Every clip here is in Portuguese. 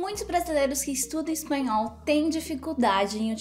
Muitos brasileiros que estudam espanhol têm dificuldade em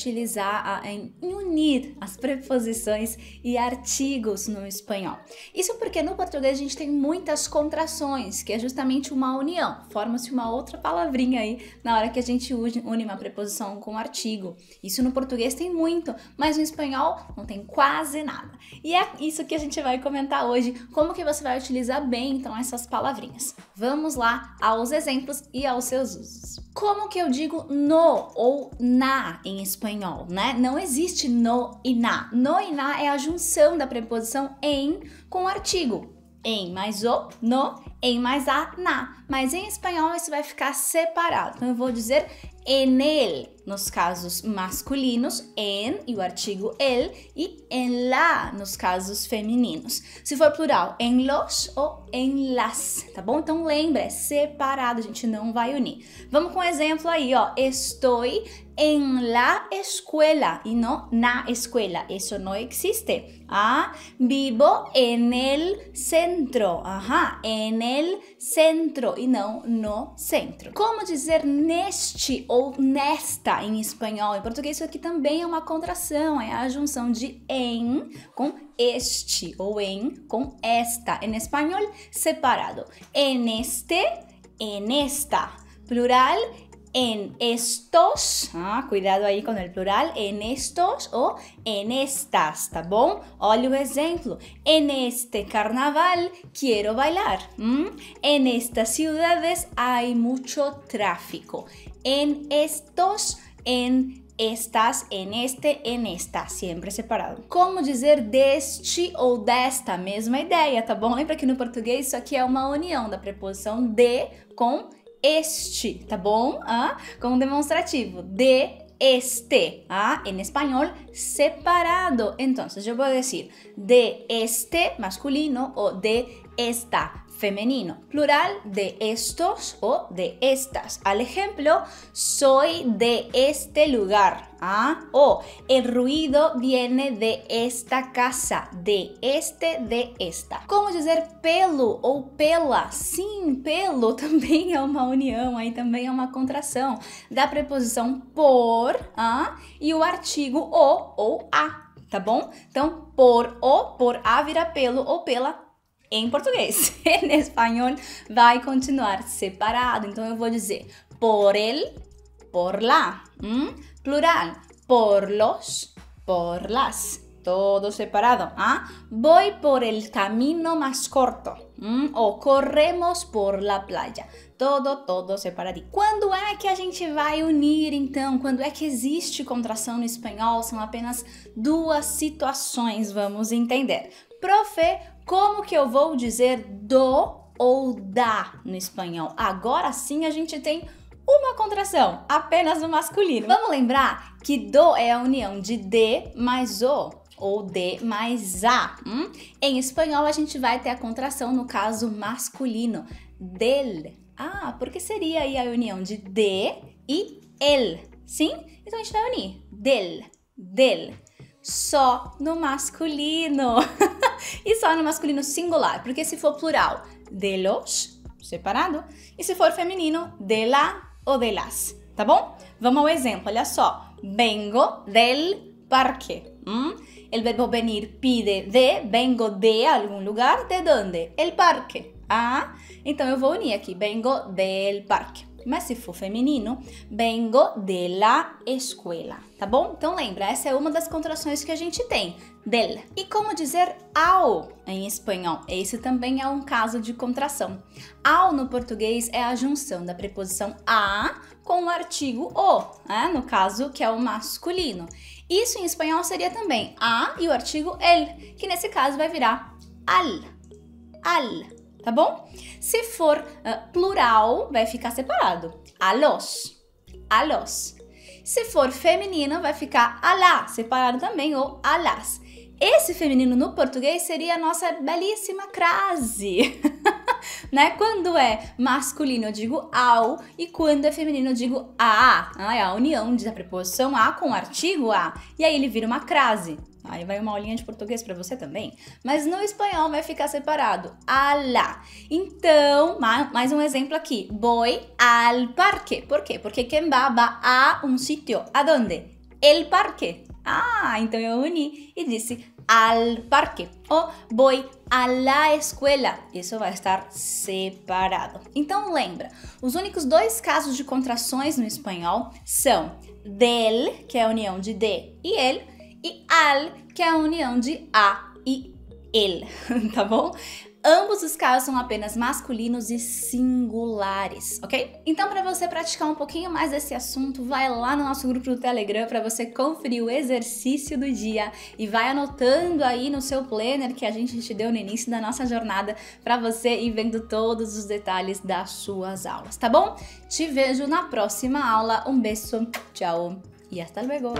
em unir as preposições e artigos no espanhol. Isso porque no português a gente tem muitas contrações, que é justamente uma união. Forma-se uma outra palavrinha aí na hora que a gente une uma preposição com um artigo. Isso no português tem muito, mas no espanhol não tem quase nada. E é isso que a gente vai comentar hoje, como que você vai utilizar bem então essas palavrinhas. Vamos lá aos exemplos e aos seus usos. Como que eu digo no ou na em espanhol, né? Não existe no e na. No e na é a junção da preposição em com o artigo. Em mais o, no, em mais a, na. Mas em espanhol isso vai ficar separado. Então eu vou dizer en el, nos casos masculinos, en e o artigo el, e en la, nos casos femininos. Se for plural, en los ou en las, tá bom? Então lembra, é separado, a gente não vai unir. Vamos com um exemplo aí, ó. Estou en la escuela y no na escuela. Eso no existe. Ah, vivo en el centro. Ajá, en el centro y não no centro. Como dizer neste ou nesta em espanhol? Em português isso aqui também é uma contração, é a junção de em com este ou em com esta. Em espanhol, separado. En este, en esta. Plural, en estos, cuidado aí com o plural, en estos ou en estas, tá bom? Olha o exemplo. En este carnaval quiero bailar. En estas ciudades hay mucho tráfico. En estos, en estas, en este, en esta, sempre separado. Como dizer deste ou desta? Mesma ideia, tá bom? Lembra que no português isso aqui é uma união da preposição de com este, tá bom? Como demonstrativo, de este, en español, separado. Entonces, yo puedo decir de este masculino o de esta femenino. Plural, de estos o de estas. Al ejemplo, soy de este lugar. O el ruido viene de esta casa, de este, de esta. Como dizer pelo ou pela? Sim, pelo também é uma união, aí também é uma contração da preposição por e o artigo o ou a, tá bom? Então, por a vira pelo ou pela em português. Em espanhol vai continuar separado, então eu vou dizer por el, por la. Plural, por los, por las. Todo separado. Voy por el camino más corto. O corremos por la playa. Todo separadinho. Quando é que a gente vai unir, então? Quando é que existe contração no espanhol? São apenas duas situações, vamos entender. Profe, como que eu vou dizer do ou da no espanhol? Agora sim a gente tem uma contração, apenas no masculino. Vamos lembrar que do é a união de mais o ou de mais a. Em espanhol a gente vai ter a contração no caso masculino, del. Porque seria aí a união de e el, sim? Então a gente vai unir del. Só no masculino. E só no masculino singular, porque se for plural, de los, separado, e se for feminino, de la ou de las, tá bom? Vamos ao exemplo, olha só. Vengo del parque. El verbo venir pide vengo de algum lugar, de donde? El parque. Então eu vou unir aqui, vengo del parque. Mas se for feminino, vengo de la escuela, tá bom? Então lembra, essa é uma das contrações que a gente tem, del. E como dizer ao em espanhol? Esse também é um caso de contração. Ao no português é a junção da preposição a com o artigo o, no caso que é o masculino. Isso em espanhol seria também a e o artigo el, que nesse caso vai virar al. Tá bom? Se for plural, vai ficar separado. A los. Se for feminino, vai ficar a la, separado também, ou a las. Esse feminino no português seria a nossa belíssima crase. Né? Quando é masculino eu digo ao e quando é feminino eu digo a. É a união da preposição a com o artigo a. E aí ele vira uma crase. Aí vai uma aulinha de português para você também. Mas no espanhol vai ficar separado. A la. Então, mais um exemplo aqui. Voy al parque. Por quê? Porque quem va a um sitio. ¿A dónde? El parque. Ah, então eu uni e disse al parque. Ou voy a la escuela. Isso vai estar separado. Então lembra, os únicos dois casos de contrações no espanhol são del, que é a união de de e el, e al, que é a união de a e el, tá bom? Ambos os casos são apenas masculinos e singulares, ok? Então, para você praticar um pouquinho mais desse assunto, vai lá no nosso grupo do Telegram para você conferir o exercício do dia e vai anotando aí no seu planner que a gente te deu no início da nossa jornada para você ir vendo todos os detalhes das suas aulas, tá bom? Te vejo na próxima aula. Um beijo, tchau e hasta luego!